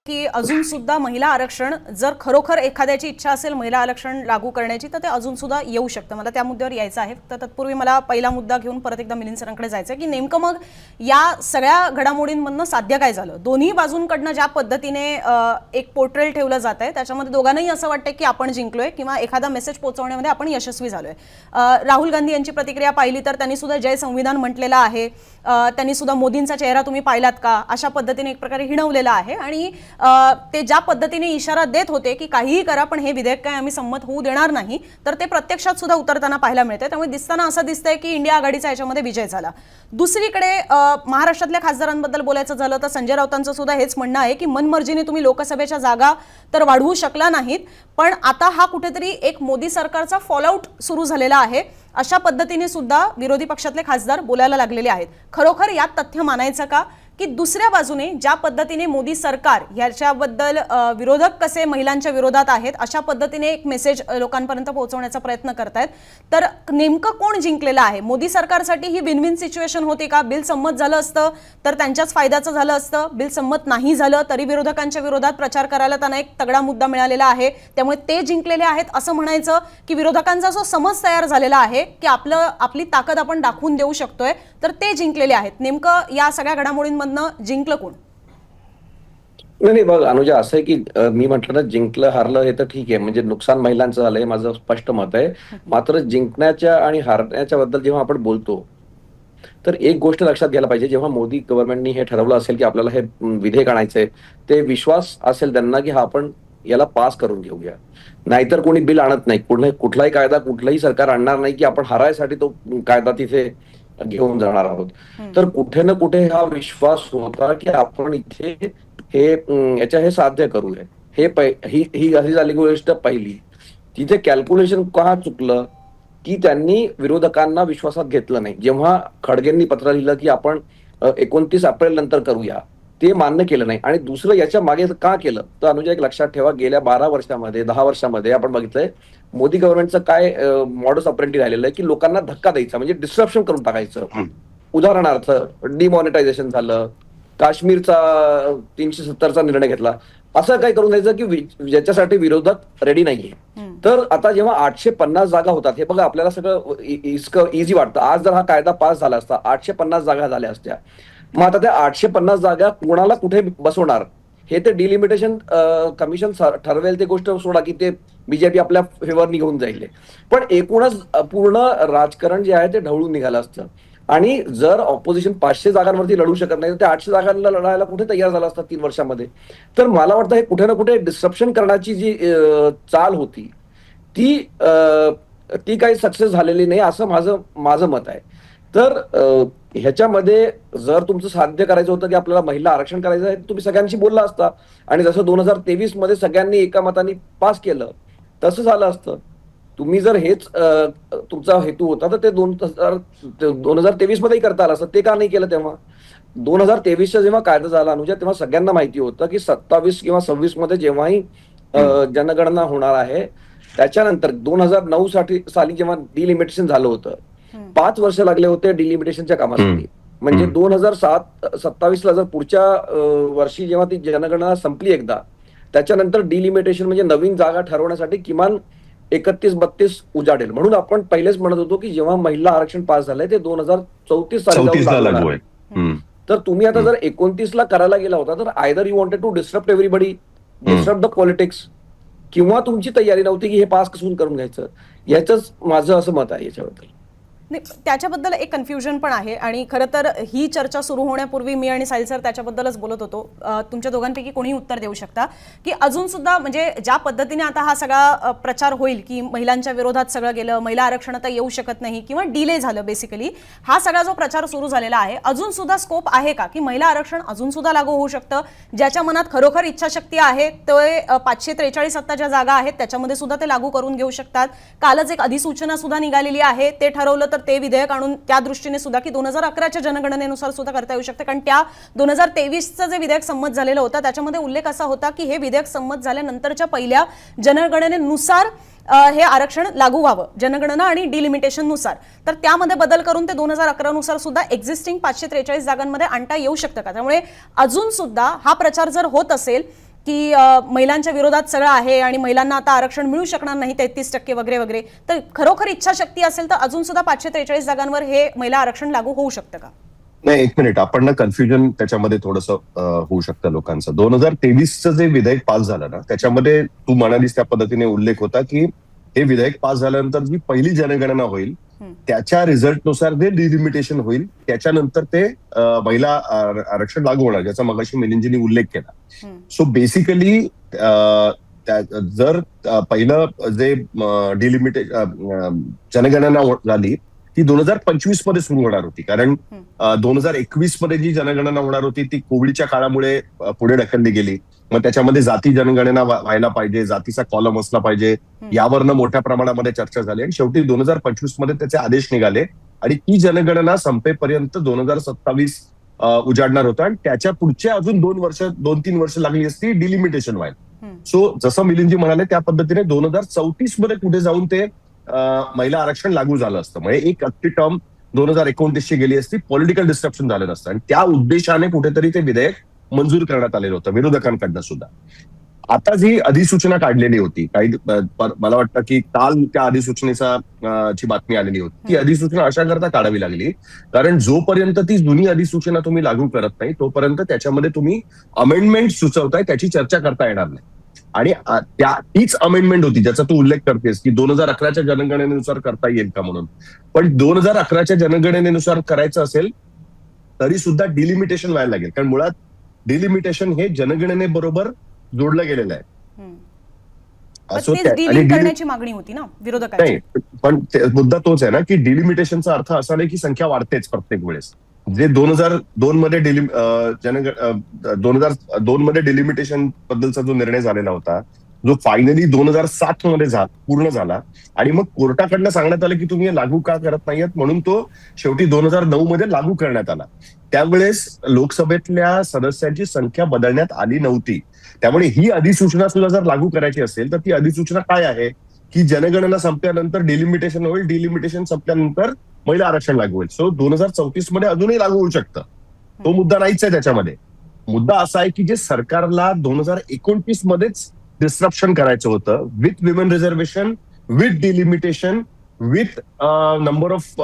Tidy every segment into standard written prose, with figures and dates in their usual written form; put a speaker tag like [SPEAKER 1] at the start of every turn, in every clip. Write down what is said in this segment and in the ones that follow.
[SPEAKER 1] की अजून सुद्धा महिला आरक्षण जर खरोखर एखाद्याची इच्छा असेल महिला आरक्षण लागू करण्याची तर ते अजून सुद्धा येऊ शकतं. मला त्या मुद्द्यावर यायचं आहे. तर तत्पूर्वी मला पहिला मुद्दा घेऊन परत एकदा मिलिंद सरांकडे जायचं आहे की नेमकं मग या सगळ्या घडामोडींमधनं साध्य काय झालं. दोन्ही बाजूंकडनं ज्या पद्धतीने एक पोर्ट्रेल ठेवलं जात आहे त्याच्यामध्ये दोघांनाही असं वाटतं की आपण जिंकलोय किंवा एखादा मेसेज पोहोचवण्यामध्ये आपण यशस्वी झालोय. राहुल गांधी यांची प्रतिक्रिया पाहिली तर त्यांनी सुद्धा जय संविधान म्हटलेलं आहे. त्यांनी सुद्धा मोदींचा चेहरा तुम्ही पाहिलात का अशा पद्धतीने एक प्रकारे हिणवलेला आहे आणि ते ज्या पद्धतीने इशारा देत होते की काहीही करा पण हे विधेयक काय आम्ही संमत होऊ देणार नाही तर ते प्रत्यक्षात सुद्धा उतरताना पाहायला मिळते. त्यामुळे दिसताना असं दिसतंय की इंडिया आघाडीचा याच्यामध्ये विजय झाला. दुसरीकडे महाराष्ट्रातल्या खासदारांबद्दल बोलायचं झालं तर संजय राऊतांचं सुद्धा हेच म्हणणं आहे की मनमर्जीने तुम्ही लोकसभेच्या जागा तर वाढवू शकला नाहीत पण आता हा कुठेतरी एक मोदी सरकारचा फॉलआउट सुरू झालेला आहे अशा पद्धतीने सुद्धा विरोधी पक्षातले खासदार बोलायला लागलेले आहेत. खरोखर यात तथ्य मानायचं का की दुसऱ्या बाजूने ज्या पद्धतीने मोदी सरकार याच्याबद्दल विरोधक कसे महिलांच्या विरोधात आहेत अशा पद्धतीने एक मेसेज लोकांपर्यंत पोहोचवण्याचा प्रयत्न करतायत तर नेमकं कोण जिंकलेलं आहे. मोदी सरकारसाठी ही विन विन सिच्युएशन होती का. बिल संमत झालं असतं तर त्यांच्याच फायद्याचं झालं असतं. बिल संमत नाही झालं तरी विरोधकांच्या विरोधात प्रचार करायला त्यांना एक तगडा मुद्दा मिळालेला आहे त्यामुळे ते जिंकलेले आहेत असं म्हणायचं की विरोधकांचा जो समज तयार झालेला आहे की आपली ताकद आपण दाखवून देऊ शकतोय तर ते जिंकलेले आहेत. नेमकं या सगळ्या घडामोडींमधनं जिंकलं कोण.
[SPEAKER 2] नाही बघ अनुजा असं आहे की मी म्हटलं ना जिंकलं हारलं हे तर ठीक आहे म्हणजे नुकसान महिलांचं झालंय माझं स्पष्ट मत आहे. मात्र जिंकण्याच्या आणि हारण्याच्या बद्दल जेव्हा आपण बोलतो तर एक गोष्ट लक्षात घ्यायला पाहिजे. जेव्हा मोदी गव्हर्नमेंटनी हे ठरवलं असेल की आपल्याला हे विधेयक आणायचंय ते विश्वास असेल त्यांना की हा आपण याला पास करून घेऊया नाहीतर कोणी बिल आणत नाही. कुठलाही कायदा कुठलंही सरकार आणणार नाही की आपण हारायसाठी तो कायदा तिथे घेऊन जाणार आहोत. तर कुठे ना कुठे हा विश्वास होता की आपण इथे हे साध्य करूया. ही अशी झाली गोष्ट पहिली. तिथे कॅल्क्युलेशन का चुकलं की त्यांनी विरोधकांना विश्वासात घेतलं नाही. जेव्हा खडगेंनी पत्र लिहिलं की आपण 29 एप्रिल नंतर करूया ते मान्य केलं नाही. आणि दुसरं याच्या मागे का केलं तर अनुजा एक लक्षात ठेवा गेल्या 12 वर्षामध्ये 10 वर्षामध्ये आपण बघितलंय मोदी गव्हर्नमेंटचं काय मॉडस ऑपरेंडी राहिलेलं आहे की लोकांना धक्का द्यायचा म्हणजे डिस्ट्रप्शन करून टाकायचं. उदाहरणार्थ डिमॉनिटायझेशन झालं काश्मीरचा 370चा निर्णय घेतला असं काय करून द्यायचं की ज्याच्यासाठी विरोधक रेडी नाहीये. तर आता जेव्हा 850 जागा होतात हे बघा आपल्याला सगळं इझी वाटतं. आज जर हा कायदा पास झाला असता 850 जागा झाल्या असत्या. मग आता त्या 850 जागा कोणाला कुठे बसवणार हे ते डिलिमिटेशन कमिशन ठरवेल. ते गोष्ट सोडा की ते बीजेपी आपल्या फेवरनी घेऊन जाईल पण एकूणच पूर्ण राजकारण जे आहे ते ढवळून निघालं असतं. आणि जर ऑपोजिशन 500 जागांवरती लढू शकत नाही तर त्या 800 जागांना लढायला कुठे तयार झाला असतात 3 वर्षामध्ये. तर मला वाटतं हे कुठे ना कुठे डिस्ट्रप्शन करण्याची जी चाल होती ती काही सक्सेस झालेली नाही असं माझं मत आहे. तर ह्याच्यामध्ये जर तुमचं साध्य करायचं होतं की आपल्याला महिला आरक्षण करायचं आहे तुम्ही सगळ्यांशी बोलला असता आणि जसं 2023 मध्ये सगळ्यांनी एका मताने पास केलं तसं झालं असतं. तुम्ही जर हेच तुमचा हेतू होता तर ते 2023 मध्येही करता आलं असतं. ते का नाही केलं तेव्हा. 2023चा जेव्हा कायदा झाला अनुजा तेव्हा सगळ्यांना माहिती होतं की 27 किंवा 26 मध्ये जेव्हाही जनगणना होणार आहे त्याच्यानंतर 2009 साली जेव्हा डिलिमिटेशन झालं होतं 5 वर्ष लागले होते डिलिमिटेशनच्या कामासाठी. म्हणजे 2027ला जर पुढच्या वर्षी जेव्हा ती जनगणना संपली एकदा त्याच्यानंतर डिलिमिटेशन म्हणजे नवीन जागा ठरवण्यासाठी किमान 31-32 उजाडेल. म्हणून आपण पहिलेच म्हणत होतो की जेव्हा महिला आरक्षण पास झालंय ते 2034 साली लागू आहे. तर तुम्ही आता जर 29ला करायला गेला होता तर either you wanted to disturb everybody disturb the politics किंवा तुमची तयारी नव्हती की हे पास कसून करून घ्यायचं. याचंच माझं असं मत आहे याच्याबद्दल.
[SPEAKER 1] त्याच्याबद्दल एक कन्फ्युजन पण आहे आणि खरं तर ही चर्चा सुरू होण्यापूर्वी मी आणि साहिल सर त्याच्याबद्दलच बोलत होतो. तुमच्या दोघांपैकी कोणी उत्तर देऊ शकता की अजून सुद्धा म्हणजे ज्या पद्धतीने आता हा सगळा प्रचार होईल की महिलांच्या विरोधात सगळं गेलं महिला आरक्षण आता येऊ शकत नाही किंवा डिले झालं बेसिकली हा सगळा जो प्रचार सुरू झालेला आहे अजून सुद्धा स्कोप आहे का की महिला आरक्षण अजून सुद्धा लागू होऊ शकतं. ज्याच्या मनात खरोखर इच्छाशक्ती आहे ते 543 सत्ताच्या जागा आहेत त्याच्यामध्ये सुद्धा ते लागू करून घेऊ शकतात. कालच एक अधिसूचना सुद्धा निघालेली आहे ते ठरवलं तर ते विधेयक आणून त्या दृष्टीने सुद्धा की 2011च्या जनगणनेनुसार सुद्धा करता येऊ शकते. कारण त्या 2023चं जे विधेयक संमत झालेलं होतं त्याच्यामध्ये उल्लेख असा होता की हे विधेयक संमत झाल्यानंतरच्या पहिल्या जनगणनेनुसार हे आरक्षण लागू व्हावं जनगणना आणि डिलिमिटेशन नुसार. तर त्यामध्ये बदल करून ते 2011 नुसार सुद्धा एक्झिस्टिंग 543 जागांमध्ये आणता येऊ शकतं का. त्यामुळे अजून सुद्धा हा प्रचार जर होत असेल की महिलांच्या विरोधात सगळं आहे आणि महिलांना आता आरक्षण मिळू शकणार नाही 33% वगैरे वगैरे, तर खरोखर इच्छाशक्ती असेल तर अजून सुद्धा 543 जागांवर हे महिला आरक्षण लागू होऊ शकतं का?
[SPEAKER 3] नाही, एक मिनिट, आपण ना कन्फ्युजन त्याच्यामध्ये थोडंसं होऊ शकतं लोकांचं. 2023चं जे विधेयक पास झालं ना, त्याच्यामध्ये तू म्हणालीस त्या पद्धतीने उल्लेख होता की हे विधेयक पास झाल्यानंतर जी पहिली जनगणना होईल त्याच्या रिझल्टनुसार जे डिलिमिटेशन होईल त्याच्यानंतर ते महिला आरक्षण लागू होणार, ज्याचा मगाशी मिलिंदजींनी उल्लेख केला. सो बेसिकली जर पहिलं जे जनगणना झाली ती 2025 मध्ये सुरू होणार होती, कारण 2021 मध्ये जी जनगणना होणार होती ती कोविडच्या काळामुळे पुढे ढकलली गेली. मग त्याच्यामध्ये जाती जनगणना व्हायला पाहिजे, जातीचा कॉलम असला पाहिजे, यावरनं मोठ्या प्रमाणामध्ये चर्चा झाली आणि शेवटी 2025 मध्ये त्याचे आदेश निघाले आणि ती जनगणना संपेपर्यंत 2027 उजाडणार होता आणि त्याच्या पुढच्या अजून 2-3 वर्ष लागली असती डिलिमिटेशन व्हायला. सो जसं मिलिंदजी म्हणाले त्या पद्धतीने 2034 मध्ये कुठे जाऊन ते महिला आरक्षण लागू झालं असतं. म्हणजे एक अख्खी टर्म 2029 ची गेली असती, पॉलिटिकल डिस्ट्रप्शन झालं नसतं आणि त्या उद्देशाने कुठेतरी ते विधेयक मंजूर करण्यात आलेलं होतं विरोधकांकडनं सुद्धा. आता जी अधिसूचना काढलेली होती, काही मला वाटतं की काल त्या अधिसूचनेचा ची बातमी आलेली होती. ती अधिसूचना अशा करता काढावी लागली कारण जोपर्यंत ती जुनी अधिसूचना तुम्ही लागू करत नाही तोपर्यंत त्याच्यामध्ये तुम्ही अमेंडमेंट सुचवताय त्याची चर्चा करता येणार नाही. आणि तीच अमेंडमेंट होती ज्याचा तू उल्लेख करतेस की 2011च्या जनगणनेनुसार करता येईल का म्हणून. पण 2011च्या जनगणनेनुसार करायचं असेल तरी सुद्धा डिलिमिटेशन व्हायला लागेल, कारण मुळात डिलिमिटेशन हे जनगणनेबरोबर जोडलं गेलेलं आहे.
[SPEAKER 1] करण्याची मागणी होती ना विरोधकांची.
[SPEAKER 3] नाही, पण मुद्दा तोच आहे ना की डिलिमिटेशनचा अर्थ असा नाही की संख्या वाढतेच प्रत्येक वेळेस. जे 2002 मध्ये डिलिमिटेशन बद्दलचा जो निर्णय झालेला होता, जो फायनली 2007 मध्ये पूर्ण झाला आणि मग कोर्टाकडनं सांगण्यात आलं की तुम्ही हे लागू का करत नाहीयेत, म्हणून तो शेवटी 2009 मध्ये लागू करण्यात आला. त्यावेळेस लोकसभेतल्या सदस्यांची संख्या बदलण्यात आली नव्हती. त्यामुळे ही अधिसूचना सुद्धा जर लागू करायची असेल तर ती अधिसूचना काय आहे की जनगणना संपल्यानंतर डिलिमिटेशन होईल, डिलिमिटेशन संपल्यानंतर महिला आरक्षण लागू होईल. सो 2034 मध्ये अजूनही लागू होऊ शकतं. तो मुद्दा नाहीच आहे त्याच्यामध्ये. मुद्दा असा आहे की जे सरकारला 2029 मध्येच डिस्ट्रप्शन करायचं होतं with women reservation, with delimitation, with number of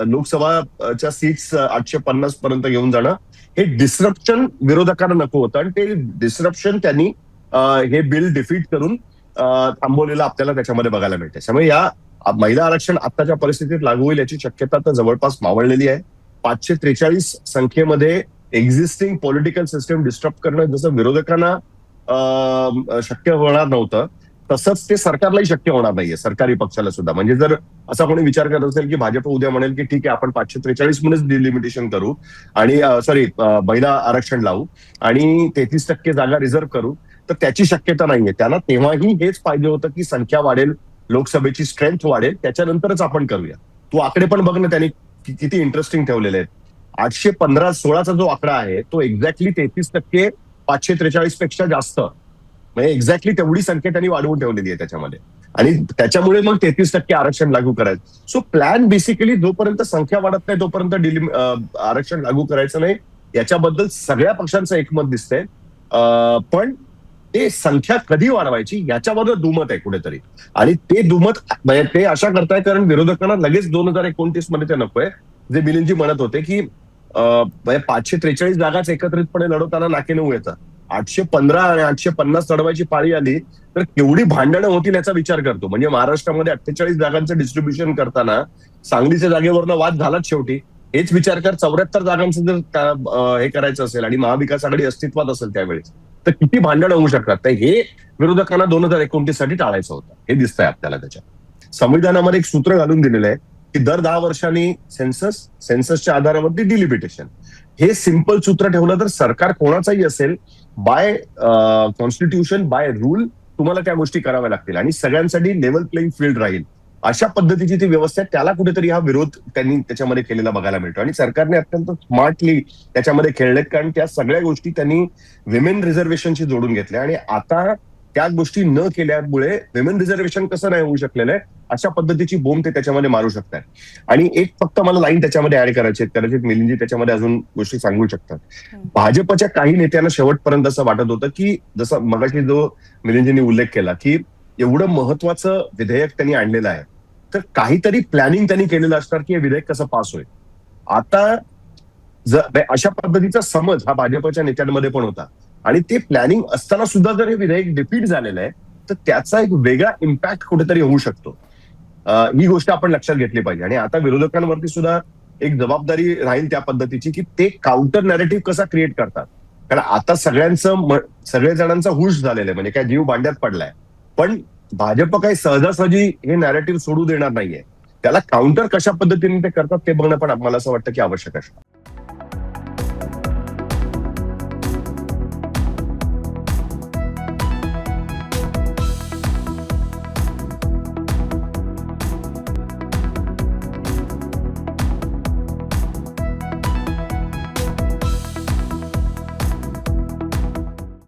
[SPEAKER 3] लोकसभाच्या सीट्स 850 पर्यंत घेऊन जाणं, हे डिस्ट्रप्शन विरोधकांना नको होतं आणि ते डिस्ट्रप्शन त्यांनी हे बिल डिफीट करून थांबवलेलं आपल्याला त्याच्यामध्ये बघायला मिळते. त्यामुळे या महिला आरक्षण आताच्या परिस्थितीत लागू होईल याची शक्यता तर जवळपास मावळलेली आहे. 543 संख्येमध्ये एक्झिस्टिंग पॉलिटिकल सिस्टम डिस्टर्ब करणं जसं विरोधकांना शक्य होणार नव्हतं तसंच ते सरकारलाही शक्य होणार नाहीये, सरकारी पक्षाला सुद्धा. म्हणजे जर असा कोणी विचार करत असेल की भाजप उद्या म्हणेल की ठीक आहे आपण 543 मध्येच डिलिमिटेशन करू आणि महिला आरक्षण लावू आणि 33% जागा रिझर्व्ह करू, तर त्याची शक्यता नाहीये. त्यांना तेव्हाही हेच पाहिजे होतं की संख्या वाढेल, लोकसभेची स्ट्रेंथ वाढेल, त्याच्यानंतरच आपण करूया. तू आकडे पण बघ ना त्यांनी किती इंटरेस्टिंग ठेवलेले आहेत. 815-16चा जो आकडा आहे तो एक्झॅक्टली 33% 543 पेक्षा जास्त, म्हणजे एक्झॅक्टली तेवढी संख्या त्यांनी वाढवून ठेवलेली आहे त्याच्यामध्ये आणि त्याच्यामुळे मग 33% आरक्षण लागू करायचं. सो प्लॅन बेसिकली जोपर्यंत संख्या वाढत नाही तोपर्यंत आरक्षण लागू करायचं नाही याच्याबद्दल सगळ्या पक्षांचं एकमत दिसतंय. पण ते संख्या कधी वाढवायची याच्याबद्दल दुमत आहे कुठेतरी आणि ते दुमत ते अशा करताय कारण विरोधकांना लगेच 2029 मध्ये ते नकोय. जे मिलिंदजी म्हणत होते की 543 जागाच एकत्रितपणे लढवताना नाके नऊ येतात, 815 आणि 850 लढवायची पाळी आली तर केवढी भांडणं होतील याचा विचार करतो. म्हणजे महाराष्ट्रामध्ये 48 जागांचं डिस्ट्रीब्युशन करताना सांगलीच्या जागेवरनं वाद झालाच शेवटी. हेच विचार कर 74 जागांचं जर हे करायचं असेल आणि महाविकास आघाडी अस्तित्वात असेल त्यावेळेस तर किती भांडणं होऊ शकतात. तर हे विरोधकांना 2029 साठी टाळायचं होतं हे दिसतंय आपल्याला. त्याच्या संविधानामध्ये एक सूत्र घालून दिलेलं आहे की दर 10 वर्षांनी सेन्ससच्या आधारावरती डिलिमिटेशन. हे सिंपल सूत्र ठेवलं तर सरकार कोणाचाही असेल बाय कॉन्स्टिट्यूशन बाय रूल तुम्हाला त्या गोष्टी कराव्या लागतील आणि सगळ्यांसाठी लेव्हल प्लेइंग फील्ड राहील अशा पद्धतीची ती व्यवस्था आहे. त्याला कुठेतरी हा विरोध त्यांनी त्याच्यामध्ये केलेला बघायला मिळतो आणि सरकारने अत्यंत स्मार्टली त्याच्यामध्ये खेळलेत कारण त्या सगळ्या गोष्टी त्यांनी विमेन रिझर्वेशनशी जोडून घेतल्या आणि आता त्या गोष्टी न केल्यामुळे विमेन रिझर्वेशन कसं नाही होऊ शकलेलं आहे, अशा पद्धतीची बोंब ते त्याच्यामध्ये मारू शकतात. आणि एक फक्त मला लाईन त्याच्यामध्ये ऍड करायची आहे, कदाचित मिलिंदजी त्याच्यामध्ये अजून गोष्टी सांगू शकतात. भाजपच्या काही नेत्यांना शेवटपर्यंत असं वाटत होतं की, जसं मगाशी जो मिलिंदजींनी उल्लेख केला की एवढं महत्वाचं विधेयक त्यांनी आणलेलं आहे, तर काहीतरी प्लॅनिंग त्यांनी केलेलं असणार की हे विधेयक कसं पास होईल. आता अशा पद्धतीचा समज हा भाजपच्या नेत्यांमध्ये पण होता, आणि ते प्लॅनिंग असताना सुद्धा जर हे विधेयक डिफीट झालेलं आहे, तर त्याचा एक वेगळा इम्पॅक्ट कुठेतरी होऊ शकतो. ही गोष्ट आपण लक्षात घेतली पाहिजे. आणि आता विरोधकांवरती सुद्धा एक जबाबदारी राहील त्या पद्धतीची की ते काउंटर नॅरेटिव्ह कसा क्रिएट करतात. कारण आता सगळेजणांचा हुश झालेला आहे, म्हणजे काय जीव भांड्यात पडलाय. पण भाजप काही सहजासहजी हे नॅरेटिव्ह सोडू देणार नाहीये. त्याला काउंटर कशा पद्धतीने ते करतात ते बघणं पण मला असं वाटतं की आवश्यक आहे.